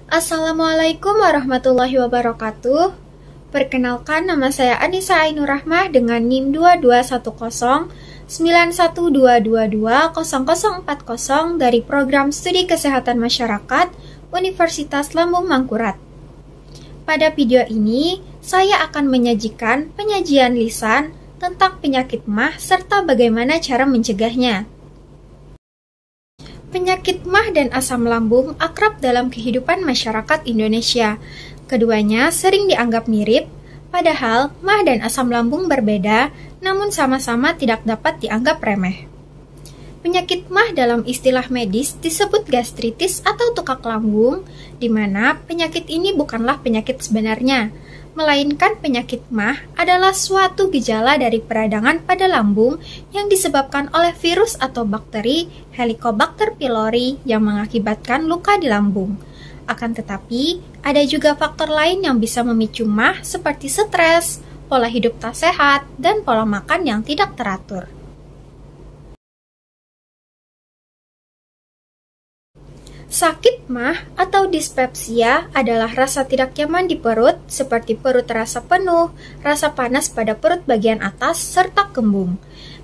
Assalamualaikum warahmatullahi wabarakatuh. Perkenalkan, nama saya Anissa Ainur Rahmah dengan NIM 2210912220040 dari Program Studi Kesehatan Masyarakat Universitas Lambung Mangkurat. Pada video ini, saya akan menyajikan penyajian lisan tentang penyakit MAH serta bagaimana cara mencegahnya. Penyakit MAH dan asam lambung akrab dalam kehidupan masyarakat Indonesia. Keduanya sering dianggap mirip, padahal MAH dan asam lambung berbeda, namun sama-sama tidak dapat dianggap remeh. Penyakit MAH dalam istilah medis disebut gastritis atau tukak lambung, di mana penyakit ini bukanlah penyakit sebenarnya, melainkan penyakit MAH adalah suatu gejala dari peradangan pada lambung yang disebabkan oleh virus atau bakteri Helicobacter pylori yang mengakibatkan luka di lambung. Akan tetapi, ada juga faktor lain yang bisa memicu MAH seperti stres, pola hidup tak sehat, dan pola makan yang tidak teratur. Sakit MAH atau dispepsia adalah rasa tidak nyaman di perut, seperti perut terasa penuh, rasa panas pada perut bagian atas, serta kembung.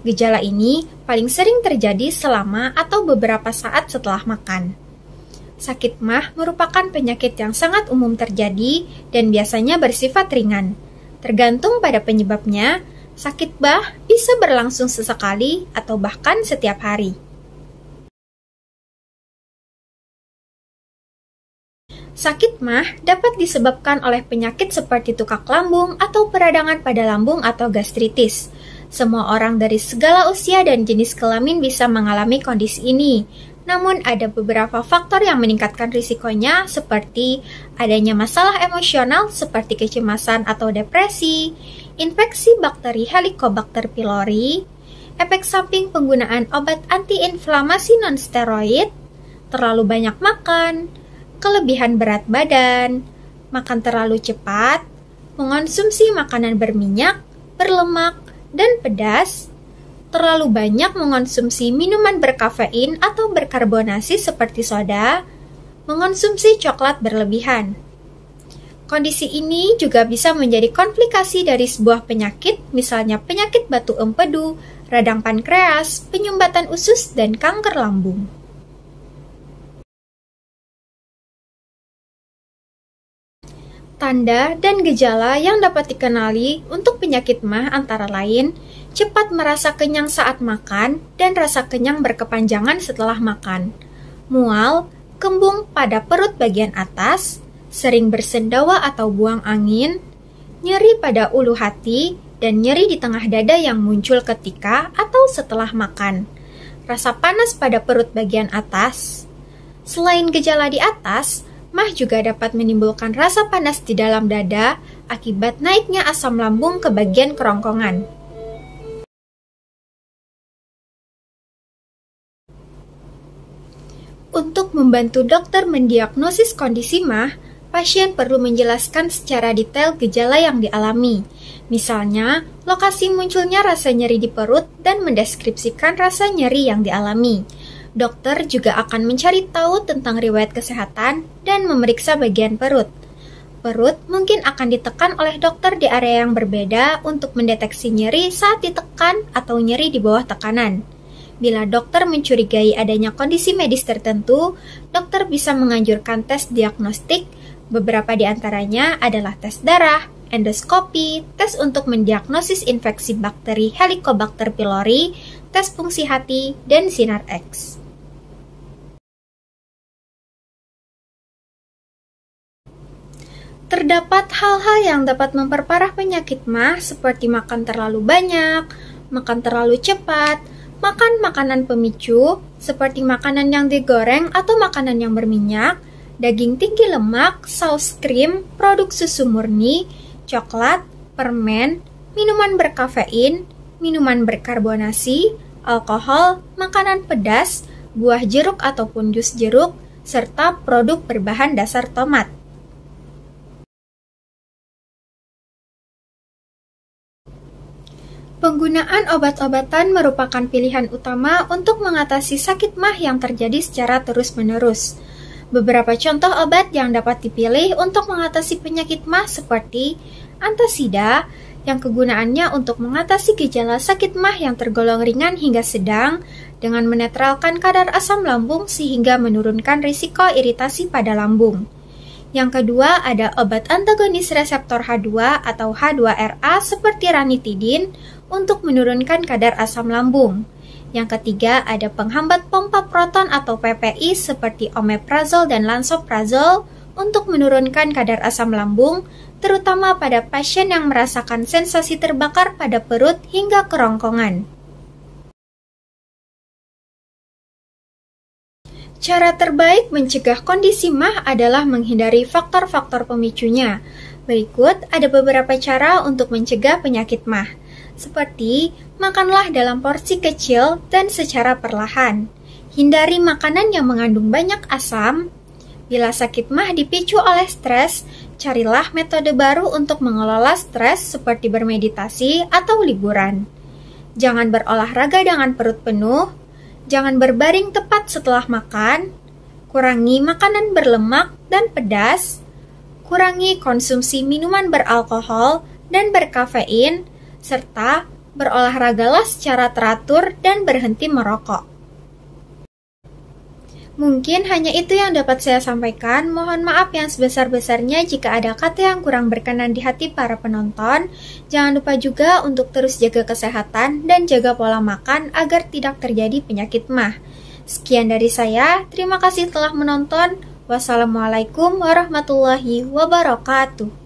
Gejala ini paling sering terjadi selama atau beberapa saat setelah makan. Sakit MAH merupakan penyakit yang sangat umum terjadi dan biasanya bersifat ringan. Tergantung pada penyebabnya, sakit MAH bisa berlangsung sesekali atau bahkan setiap hari. Sakit MAH dapat disebabkan oleh penyakit seperti tukak lambung atau peradangan pada lambung atau gastritis. Semua orang dari segala usia dan jenis kelamin bisa mengalami kondisi ini. Namun ada beberapa faktor yang meningkatkan risikonya seperti adanya masalah emosional seperti kecemasan atau depresi, infeksi bakteri Helicobacter pylori, efek samping penggunaan obat antiinflamasi non-steroid, terlalu banyak makan, kelebihan berat badan, makan terlalu cepat, mengonsumsi makanan berminyak, berlemak, dan pedas, terlalu banyak mengonsumsi minuman berkafein atau berkarbonasi seperti soda, mengonsumsi coklat berlebihan. Kondisi ini juga bisa menjadi komplikasi dari sebuah penyakit, misalnya penyakit batu empedu, radang pankreas, penyumbatan usus, dan kanker lambung. Tanda dan gejala yang dapat dikenali untuk penyakit MAH antara lain cepat merasa kenyang saat makan dan rasa kenyang berkepanjangan setelah makan, mual, kembung pada perut bagian atas, sering bersendawa atau buang angin, nyeri pada ulu hati, dan nyeri di tengah dada yang muncul ketika atau setelah makan, rasa panas pada perut bagian atas. Selain gejala di atas, MAH juga dapat menimbulkan rasa panas di dalam dada akibat naiknya asam lambung ke bagian kerongkongan. Untuk membantu dokter mendiagnosis kondisi MAH, pasien perlu menjelaskan secara detail gejala yang dialami. Misalnya, lokasi munculnya rasa nyeri di perut dan mendeskripsikan rasa nyeri yang dialami. Dokter juga akan mencari tahu tentang riwayat kesehatan dan memeriksa bagian perut. Perut mungkin akan ditekan oleh dokter di area yang berbeda untuk mendeteksi nyeri saat ditekan atau nyeri di bawah tekanan. Bila dokter mencurigai adanya kondisi medis tertentu, dokter bisa menganjurkan tes diagnostik. Beberapa di antaranya adalah tes darah, endoskopi, tes untuk mendiagnosis infeksi bakteri Helicobacter pylori, tes fungsi hati, dan sinar X. Terdapat hal-hal yang dapat memperparah penyakit MAH seperti makan terlalu banyak, makan terlalu cepat, makan makanan pemicu seperti makanan yang digoreng atau makanan yang berminyak, daging tinggi lemak, saus krim, produk susu murni, coklat, permen, minuman berkafein, minuman berkarbonasi, alkohol, makanan pedas, buah jeruk ataupun jus jeruk, serta produk berbahan dasar tomat. Penggunaan obat-obatan merupakan pilihan utama untuk mengatasi sakit MAH yang terjadi secara terus-menerus. Beberapa contoh obat yang dapat dipilih untuk mengatasi penyakit MAH seperti antasida, yang kegunaannya untuk mengatasi gejala sakit MAH yang tergolong ringan hingga sedang dengan menetralkan kadar asam lambung sehingga menurunkan risiko iritasi pada lambung. Yang kedua ada obat antagonis reseptor H2 atau H2RA seperti ranitidin untuk menurunkan kadar asam lambung. Yang ketiga ada penghambat pompa proton atau PPI seperti omeprazol dan lansoprazol untuk menurunkan kadar asam lambung, terutama pada pasien yang merasakan sensasi terbakar pada perut hingga kerongkongan. Cara terbaik mencegah kondisi MAH adalah menghindari faktor-faktor pemicunya. Berikut ada beberapa cara untuk mencegah penyakit MAH. Seperti, makanlah dalam porsi kecil dan secara perlahan. Hindari makanan yang mengandung banyak asam. Bila sakit MAH dipicu oleh stres, carilah metode baru untuk mengelola stres seperti bermeditasi atau liburan. Jangan berolahraga dengan perut penuh. Jangan berbaring tepat setelah makan. Kurangi makanan berlemak dan pedas. Kurangi konsumsi minuman beralkohol dan berkafein, serta berolahragalah secara teratur dan berhenti merokok. Mungkin hanya itu yang dapat saya sampaikan. Mohon maaf yang sebesar-besarnya jika ada kata yang kurang berkenan di hati para penonton. Jangan lupa juga untuk terus jaga kesehatan dan jaga pola makan agar tidak terjadi penyakit MAH. Sekian dari saya, terima kasih telah menonton. Wassalamualaikum warahmatullahi wabarakatuh.